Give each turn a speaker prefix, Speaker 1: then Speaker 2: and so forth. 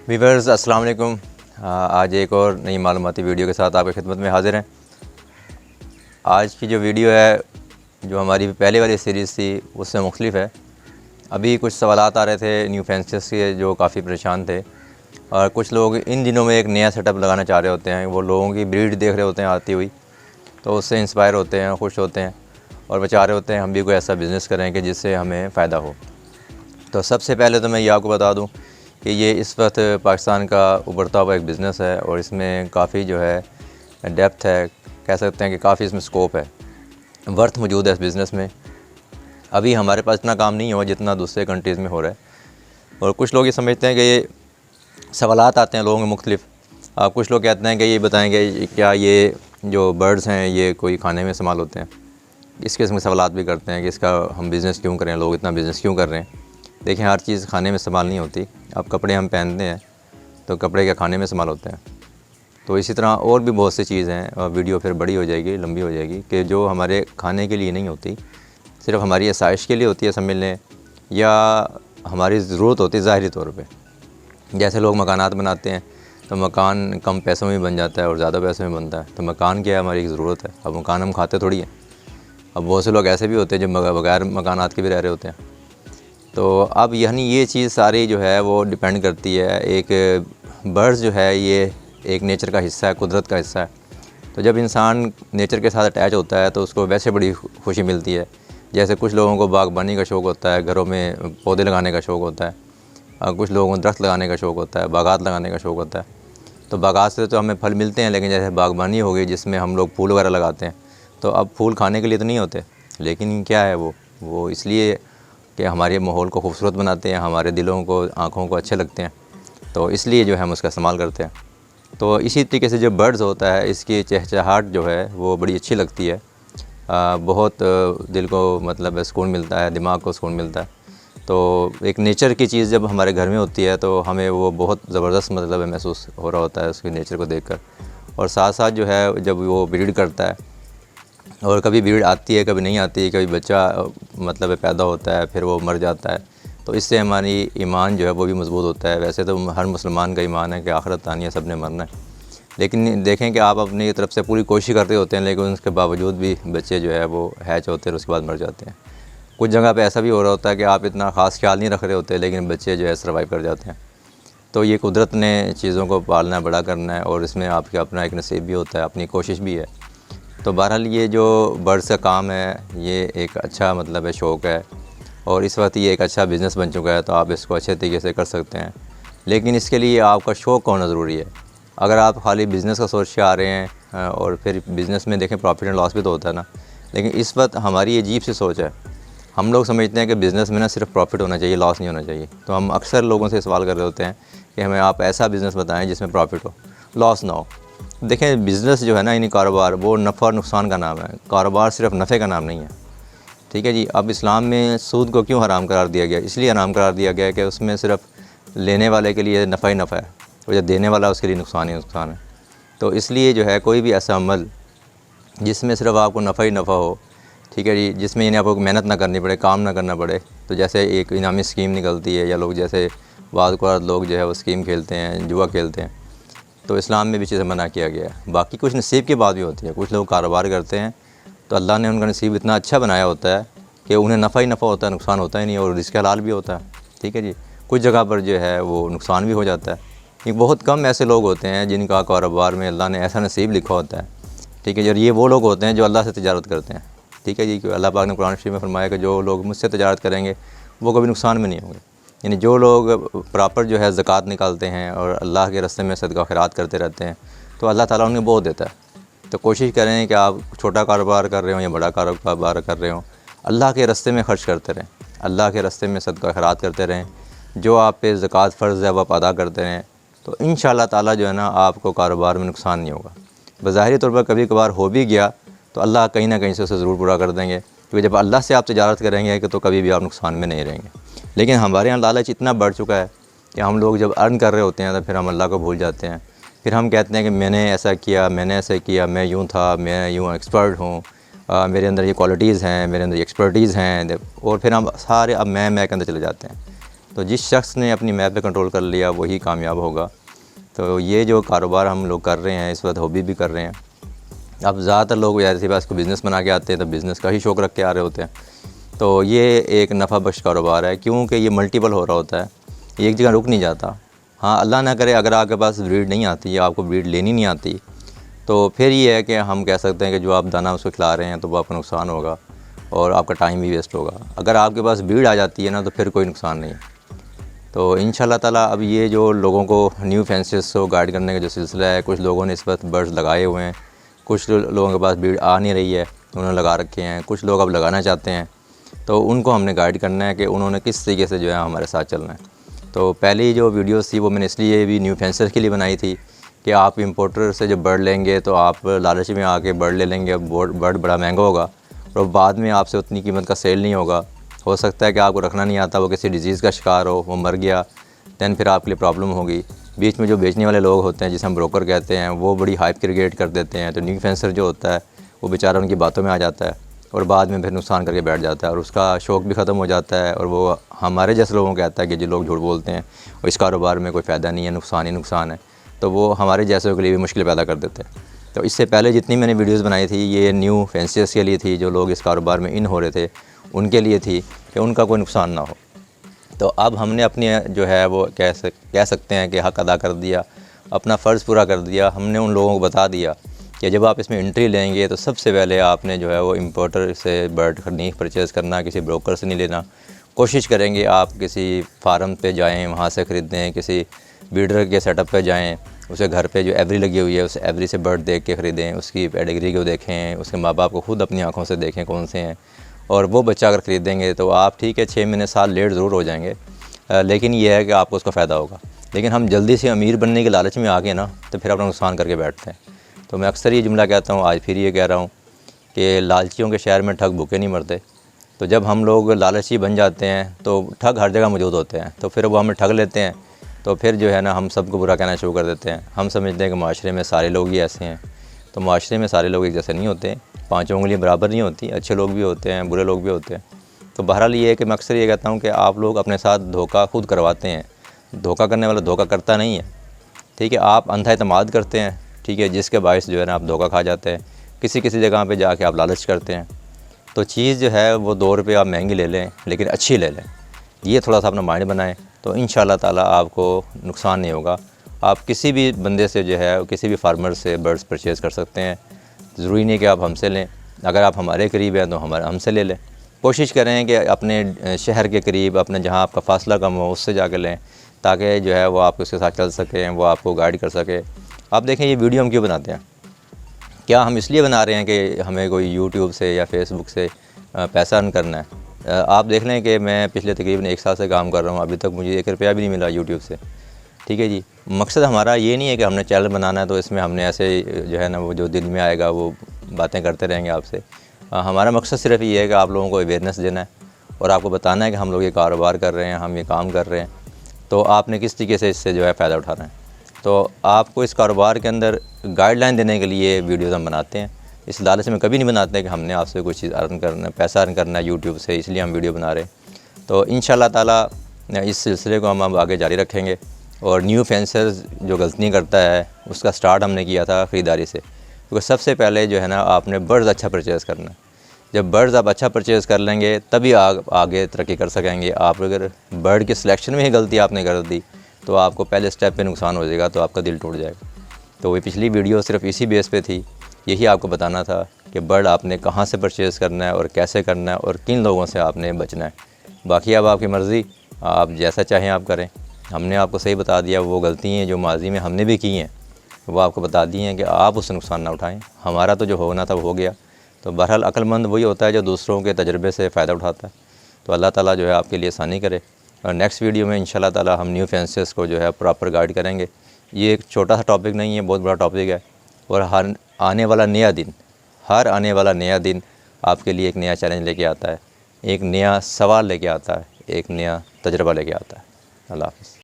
Speaker 1: Viewers अस्सलाम वालेकुम। आज एक और नई मालूमाती वीडियो के साथ आपकी खिदमत में हाज़िर हैं। आज की जो वीडियो है, जो हमारी पहले वाली सीरीज़ थी, उससे मुख्तलिफ है। अभी कुछ सवालात आ रहे थे न्यू फेंसिस के, जो काफ़ी परेशान थे, और कुछ लोग इन दिनों में एक नया सेटअप लगाना चाह रहे होते हैं। वो लोगों की ब्रीड देख रहे होते हैं आती हुई, तो उससे इंस्पायर होते हैं, खुश होते हैं और वो चाह रहे होते हैं हम भी कोई ऐसा बिज़नेस करें कि जिससे हमें फ़ायदा हो। तो सबसे पहले तो मैं ये आपको बता दूं कि ये इस वक्त पाकिस्तान का उभरता हुआ एक बिज़नेस है और इसमें काफ़ी जो है डेप्थ है, कह सकते हैं कि काफ़ी इसमें स्कोप है, वर्थ मौजूद है इस बिज़नेस में। अभी हमारे पास इतना काम नहीं हुआ जितना दूसरे कंट्रीज़ में हो रहा है। और कुछ लोग ये समझते हैं कि ये सवालात आते हैं लोगों के मुख्तलिफ। कुछ लोग कहते हैं कि ये बताएंगे क्या ये जो बर्ड्स हैं ये कोई खाने में इस्तेमाल होते हैं। इस किस्म के सवालात भी करते हैं कि इसका हम बिज़नेस क्यों करें, लोग इतना बिज़नेस क्यों कर रहे हैं। देखें, हर चीज़ खाने में इस्तेमाल नहीं होती। अब कपड़े हम पहनते हैं तो कपड़े क्या खाने में इस्तेमाल होते हैं। तो इसी तरह और भी बहुत सी चीज़ें हैं, और वीडियो फिर बड़ी हो जाएगी, लंबी हो जाएगी, कि जो हमारे खाने के लिए नहीं होती, सिर्फ हमारी आसाइश के लिए होती है समझ लें, या हमारी ज़रूरत होती है ज़ाहिरी तौर पे। जैसे लोग मकानात बनाते हैं तो मकान कम पैसों में बन जाता है और ज़्यादा पैसों में बनता है। तो मकान क्या है, हमारी एक ज़रूरत है। अब मकान हम खाते थोड़ी हैं। अब बहुत से लोग ऐसे भी होते हैं जो बगैर मकानात के भी रह रहे होते हैं। तो अब यानी ये चीज़ सारी जो है वो डिपेंड करती है। एक बर्ड्स जो है ये एक नेचर का हिस्सा है, कुदरत का हिस्सा है। तो जब इंसान नेचर के साथ अटैच होता है तो उसको वैसे बड़ी खुशी मिलती है। जैसे कुछ लोगों को बागबानी का शौक़ होता है, घरों में पौधे लगाने का शौक़ होता है, कुछ लोगों को दरख्त लगाने का शौक़ होता है, बागात लगाने का शौक़ होता है। तो बागात से तो हमें फल मिलते हैं, लेकिन जैसे बागबानी हो गई जिसमें हम लोग फूल वगैरह लगाते हैं, तो अब फूल खाने के लिए तो नहीं होते, लेकिन क्या है वो इसलिए कि हमारे माहौल को खूबसूरत बनाते हैं, हमारे दिलों को, आँखों को अच्छे लगते हैं, तो इसलिए जो है हम उसका इस्तेमाल करते हैं। तो इसी तरीके से जो बर्ड्स होता है, इसकी चहचहाहट जो है वो बड़ी अच्छी लगती है। बहुत दिल को मतलब सुकून मिलता है, दिमाग को सुकून मिलता है। तो एक नेचर की चीज़ जब हमारे घर में होती है तो हमें वो बहुत ज़बरदस्त मतलब महसूस हो रहा होता है उसकी नेचर को देखकर। और साथ साथ जो है जब वो ब्रीड करता है, और कभी ब्रीड आती है, कभी नहीं आती, कभी बच्चा मतलब पैदा होता है, फिर वो मर जाता है, तो इससे हमारी ईमान जो है वो भी मजबूत होता है। वैसे तो हर मुसलमान का ईमान है कि आखिरत आनी है, सब ने मरना है, लेकिन देखें कि आप अपनी तरफ से पूरी कोशिश करते होते हैं, लेकिन उसके बावजूद भी बच्चे जो है वो हैच होते हैं और उसके बाद मर जाते हैं। कुछ जगह पे ऐसा भी हो रहा होता है कि आप इतना ख़ास ख्याल नहीं रख रहे होते, लेकिन बच्चे जो है सर्वाइव कर जाते हैं। तो ये कुदरत ने चीज़ों को पालना, बड़ा करना है, और इसमें आपका अपना एक नसीब भी होता है, अपनी कोशिश भी है। तो बहरहाल ये जो बर्ड्स का काम है ये एक अच्छा मतलब है, शौक़ है, और इस वक्त ये एक अच्छा बिज़नेस बन चुका है। तो आप इसको अच्छे तरीके से कर सकते हैं, लेकिन इसके लिए आपका शौक़ होना ज़रूरी है। अगर आप खाली बिज़नेस का सोच के आ रहे हैं, और फिर बिज़नेस में देखें प्रॉफिट एंड लॉस भी तो होता है ना, लेकिन इस वक्त हमारी अजीब सी सोच है। हम लोग समझते हैं कि बिज़नेस में ना सिर्फ प्रॉफिट होना चाहिए, लॉस नहीं होना चाहिए। तो हम अक्सर लोगों से सवाल कर रहे होते हैं कि हमें आप ऐसा बिज़नेस बताएं जिसमें प्रॉफिट हो, लॉस ना हो। देखें, बिज़नेस जो है ना, यानी कारोबार, वो नफ़ा और नुकसान का नाम है। कारोबार सिर्फ नफ़े का नाम नहीं है, ठीक है जी। अब इस्लाम में सूद को क्यों हराम करार दिया गया? इसलिए हराम करार दिया गया कि उसमें सिर्फ लेने वाले के लिए नफ़ा ही नफ़ा है, और जो देने वाला उसके लिए नुकसान ही नुकसान है। तो इसलिए जो है कोई भी ऐसा अमल जिसमें सिर्फ आपको नफ़ा ही नफ़ा हो, ठीक है जी, जिसमें यानी आपको मेहनत ना करनी पड़े, काम ना करना पड़े। तो जैसे एक इनामी स्कीम निकलती है, या लोग जैसे बाद लोग जो है वो स्कीम खेलते हैं, जुआ खेलते हैं, तो इस्लाम में भी चीज़ें मना किया गया है। बाकी कुछ नसीब की बात भी होती है। कुछ लोग कारोबार करते हैं तो अल्लाह ने उनका नसीब इतना अच्छा बनाया होता है कि उन्हें नफ़ा ही नफ़ा होता है, नुकसान होता ही नहीं, और रिस्क हलाल भी होता है, ठीक है जी। कुछ जगह पर जो है वो नुकसान भी हो जाता है। ये बहुत कम ऐसे लोग होते हैं जिनका कारोबार में अल्लाह ने ऐसा नसीब लिखा होता है, ठीक है जी। और ये वो लोग होते हैं जो अल्लाह से तिजारत करते हैं, ठीक है जी। कि अल्लाह पाक ने कुरान शरीफ में फरमाया कि जो लोग मुझसे तिजारत करेंगे वो कभी नुकसान में नहीं होंगे। यानी जो लोग प्रॉपर जो है ज़कात निकालते हैं और अल्लाह के रास्ते में सदका खैरात करते रहते हैं, तो अल्लाह ताला उन्हें बहुत देता है। तो कोशिश करें कि आप छोटा कारोबार कर रहे हो या बड़ा कारोबार कर रहे हो, अल्लाह के रास्ते में ख़र्च करते रहें, अल्लाह के रास्ते में सदका खैरात करते रहें। जो आप पे ज़कात फ़र्ज़ है वो आप अदा करते रहें, तो इंशाअल्लाह ताला जो है ना आपको कारोबार में नुकसान नहीं होगा। बज़ाहिरी तौर पर कभी कभार हो भी गया तो अल्लाह कहीं ना कहीं से उसे ज़रूर पूरा कर देंगे, क्योंकि जब अल्लाह से आप तिजारत करेंगे कि तो कभी भी आप नुकसान में नहीं रहेंगे। लेकिन हमारे यहाँ लालच इतना बढ़ चुका है कि हम लोग जब अर्न कर रहे होते हैं तो फिर हम अल्लाह को भूल जाते हैं। फिर हम कहते हैं कि मैंने ऐसा किया, मैंने ऐसा किया, मैं यूँ था, मैं यूँ एक्सपर्ट हूँ, मेरे अंदर ये क्वालिटीज़ हैं, मेरे अंदर ये एक्सपर्टीज़ हैं, और फिर हम सारे अब मैं के अंदर चले जाते हैं। तो जिस शख्स ने अपनी मैप पे कंट्रोल कर लिया वही कामयाब होगा। तो ये जो कारोबार हम लोग कर रहे हैं इस वक्त हॉबी भी कर रहे हैं। अब ज़्यादातर लोग यार सी बात को बिज़नेस बना के आते हैं, तो बिज़नेस का ही शौक़ रख के आ रहे होते हैं। तो ये एक नफ़ा बख्श कारोबार है, क्योंकि ये मल्टीपल हो रहा होता है, एक जगह रुक नहीं जाता। हाँ, अल्लाह ना करे अगर आपके पास ब्रीड नहीं आती या आपको ब्रीड लेनी नहीं आती, तो फिर ये है कि हम कह सकते हैं कि जो आप दाना उसको खिला रहे हैं तो वो आपका नुकसान होगा और आपका टाइम भी वेस्ट होगा। अगर आपके पास ब्रीड आ जाती है ना तो फिर कोई नुकसान नहीं। तो इंशाल्लाह ताला अब ये जो लोगों को न्यू फेंसेस को गाइड करने का जो सिलसिला है, कुछ लोगों ने इस वक्त बर्ड्स लगाए हुए हैं, कुछ लोगों के पास ब्रीड आ नहीं रही है, उन्होंने लगा रखे हैं, कुछ लोग अब लगाना चाहते हैं। तो उनको हमने गाइड करना है कि उन्होंने किस तरीके से जो है हमारे साथ चलना है। तो पहली जो वीडियोस थी वो मैंने इसलिए भी न्यू फेंसर्स के लिए बनाई थी कि आप इंपोर्टर से जब बर्ड लेंगे तो आप लालच में आके बर्ड ले लेंगे, बर्ड बड़ा महंगा होगा और बाद में आपसे उतनी कीमत का सेल नहीं होगा। हो सकता है कि आपको रखना नहीं आता, वो किसी डिजीज़ का शिकार हो, वो मर गया, दैन फिर आपके लिए प्रॉब्लम होगी। बीच में जो बेचने वाले लोग होते हैं जिसे हम ब्रोकर कहते हैं, वो बड़ी हाइप क्रिएट कर देते हैं। तो न्यू फेंसर जो होता है वो बेचारा उनकी बातों में आ जाता है और बाद में फिर नुकसान करके बैठ जाता है और उसका शौक़ भी ख़त्म हो जाता है। और वो हमारे जैसे लोगों को कहता है कि जो लोग झूठ बोलते हैं और इस कारोबार में कोई फ़ायदा नहीं है, नुकसान ही नुकसान है, तो वो हमारे जैसों के लिए भी मुश्किल पैदा कर देते हैं। तो इससे पहले जितनी मैंने वीडियोस बनाई थी ये न्यू फेंसियर्स के लिए थी, जो लोग इस कारोबार में इन हो रहे थे उनके लिए थी कि उनका कोई नुकसान ना हो। तो अब हमने अपनी जो है वो कह सकते हैं कि हक़ अदा कर दिया, अपना फ़र्ज़ पूरा कर दिया। हमने उन लोगों को बता दिया कि जब आप इसमें एंट्री लेंगे तो सबसे पहले आपने जो है वो इंपोर्टर से बर्ड नहीं परचेज़ करना, किसी ब्रोकर से नहीं लेना। कोशिश करेंगे आप किसी फार्म पे जाएं, वहाँ से ख़रीदें, किसी ब्रीडर के सेटअप पे जाएं, उसे घर पे जो एवरी लगी हुई है उस एवरी से बर्ड देख के ख़रीदें, उसकी पेडिग्री को देखें, उसके माँ बाप को खुद अपनी आँखों से देखें कौन से हैं, और वो बच्चा अगर ख़रीदेंगे तो आप ठीक है 6 महीने साल लेट ज़रूर हो जाएंगे, लेकिन ये है कि आपको उसका फ़ायदा होगा। लेकिन हम जल्दी से अमीर बनने के लालच में आ गए ना तो फिर अपना नुकसान करके बैठते हैं। तो मैं अक्सर ये जुमला कहता हूँ, आज फिर ये कह रहा हूँ कि लालचियों के शहर में ठग भूखे नहीं मरते। तो जब हम लोग लालची बन जाते हैं तो ठग हर जगह मौजूद होते हैं, तो फिर वो हमें ठग लेते हैं। तो फिर जो है ना हम सबको बुरा कहना शुरू कर देते हैं। हम समझते हैं कि माशरे में सारे लोग ही ऐसे हैं, तो माशरे में सारे लोग एक जैसे नहीं होते, पाँचों उंगली बराबर नहीं होती, अच्छे लोग भी होते हैं, बुरे लोग भी होते हैं। तो बहरहाल ये है कि मैं अक्सर ये कहता हूँ कि आप लोग अपने साथ धोखा खुद करवाते हैं। धोखा करने वाला धोखा करता नहीं है, ठीक है। आप अंधा एतमाद करते हैं, ठीक है, जिसके बायस जो है ना आप धोखा खा जाते हैं। किसी जगह पे जाके आप लालच करते हैं। तो चीज़ जो है वो 2 रुपये आप महंगी ले लें लेकिन अच्छी ले लें, ये थोड़ा सा अपना माइंड बनाएं तो इंशाल्लाह ताला आपको नुकसान नहीं होगा। आप किसी भी बंदे से जो है किसी भी फार्मर से बर्ड्स परचेज़ कर सकते हैं। ज़रूरी नहीं कि आप हमसे लें, अगर आप हमारे करीब हैं तो हमसे ले लें। कोशिश करें कि अपने शहर के करीब, अपने जहाँ आपका फ़ासला कम हो उससे जाकर लें, ताकि जो है वो आप उसके साथ चल सकें, वो आपको गाइड कर सके। आप देखें ये वीडियो हम क्यों बनाते हैं? क्या हम इसलिए बना रहे हैं कि हमें कोई यूट्यूब से या फेसबुक से पैसा अर्न करना है? आप देख लें कि मैं पिछले तकरीबन 1 साल से काम कर रहा हूँ, अभी तक मुझे 1 रुपया भी नहीं मिला यूट्यूब से, ठीक है जी। मकसद हमारा ये नहीं है कि हमने चैनल बनाना है तो इसमें हमने ऐसे जो है ना वो जो दिल में आएगा वो बातें करते रहेंगे आपसे। हमारा मकसद सिर्फ ये है कि आप लोगों को अवेयरनेस देना है और आपको बताना है कि हम लोग ये कारोबार कर रहे हैं, हम ये काम कर रहे हैं, तो आपने किस तरीके से इससे जो है फ़ायदा उठाना है। तो आपको इस कारोबार के अंदर गाइडलाइन देने के लिए वीडियोज़ हम बनाते हैं। इस लालच में कभी नहीं बनाते कि हमने आपसे कोई चीज़ अर्न करना, पैसा अर्न करना है यूट्यूब से, इसलिए हम वीडियो बना रहे हैं। तो इंशाल्लाह ताला इस सिलसिले को हम आगे जारी रखेंगे। और न्यू फेंसर्स जो गलतियाँ करता है उसका स्टार्ट हमने किया था ख़रीदारी से, क्योंकि सबसे पहले जो है ना आपने बर्ड्स अच्छा परचेज़ करना है। जब बर्ड्स आप अच्छा परचेज़ कर लेंगे तभी आगे तरक्की कर सकेंगे। आप अगर बर्ड की सिलेक्शन में ही गलती आपने कर दी तो आपको पहले स्टेप पे नुकसान हो जाएगा, तो आपका दिल टूट जाएगा। तो ये पिछली वीडियो सिर्फ इसी बेस पे थी, यही आपको बताना था कि बर्ड आपने कहाँ से परचेज़ करना है और कैसे करना है और किन लोगों से आपने बचना है। बाकी अब आपकी मर्ज़ी, आप जैसा चाहें आप करें। हमने आपको सही बता दिया, वो गलतियाँ जो माजी में हमने भी की हैं वो आपको बता दी हैं कि आप उससे नुकसान ना उठाएं। हमारा तो जो होना था वो हो गया। तो बहरहाल अक्लमंद वही होता है जो दूसरों के तजर्बे से फ़ायदा उठाता है। तो अल्लाह ताला जो है आपके लिए आसानी करे। और नेक्स्ट वीडियो में इंशाल्लाह ताला हम न्यू फेंसेस को जो है प्रॉपर गाइड करेंगे। ये एक छोटा सा टॉपिक नहीं है, बहुत बड़ा टॉपिक है। और हर आने वाला नया दिन आपके लिए एक नया चैलेंज लेके आता है, एक नया सवाल लेके आता है, एक नया तजर्बा लेके आता है। अल्लाह हाफ़िज़।